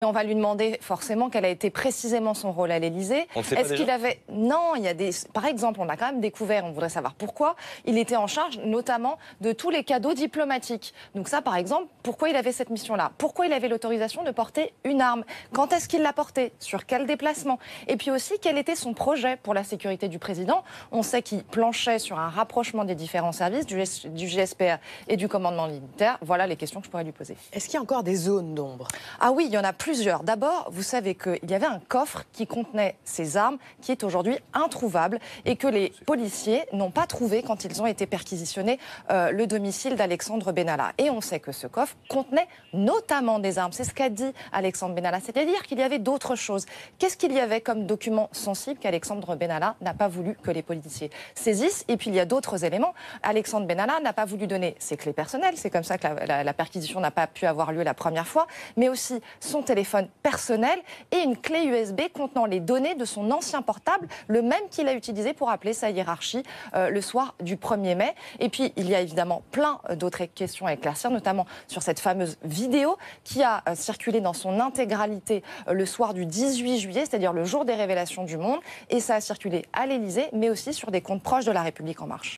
Et on va lui demander forcément quel a été précisément son rôle à l'Élysée. On ne sait pas Est-ce qu'il avait... Non, il y a des... Par exemple, on a quand même découvert, on voudrait savoir pourquoi, il était en charge notamment de tous les cadeaux diplomatiques. Donc ça, par exemple, pourquoi il avait cette mission-là? Pourquoi il avait l'autorisation de porter une arme? Quand est-ce qu'il l'a portée? Sur quel déplacement? Et puis aussi, quel était son projet pour la sécurité du président? On sait qu'il planchait sur un rapprochement des différents services, du GSPR et du commandement militaire. Voilà les questions que je pourrais lui poser. Est-ce qu'il y a encore des zones d'ombre? Ah oui, il y en a plusieurs. D'abord, vous savez qu'il y avait un coffre qui contenait ces armes qui est aujourd'hui introuvable et que les policiers n'ont pas trouvé quand ils ont été perquisitionnés le domicile d'Alexandre Benalla. Et on sait que ce coffre contenait notamment des armes. C'est ce qu'a dit Alexandre Benalla, c'est-à-dire qu'il y avait d'autres choses. Qu'est-ce qu'il y avait comme document sensible qu'Alexandre Benalla n'a pas voulu que les policiers saisissent? Et puis il y a d'autres éléments. Alexandre Benalla n'a pas voulu donner ses clés personnelles, c'est comme ça que la perquisition n'a pas pu avoir lieu la première fois, mais aussi son téléphone personnel et une clé USB contenant les données de son ancien portable, le même qu'il a utilisé pour appeler sa hiérarchie le soir du 1er mai. Et puis, il y a évidemment plein d'autres questions à éclaircir, notamment sur cette fameuse vidéo qui a circulé dans son intégralité le soir du 18 juillet, c'est-à-dire le jour des révélations du Monde. Et ça a circulé à l'Élysée, mais aussi sur des comptes proches de La République En Marche.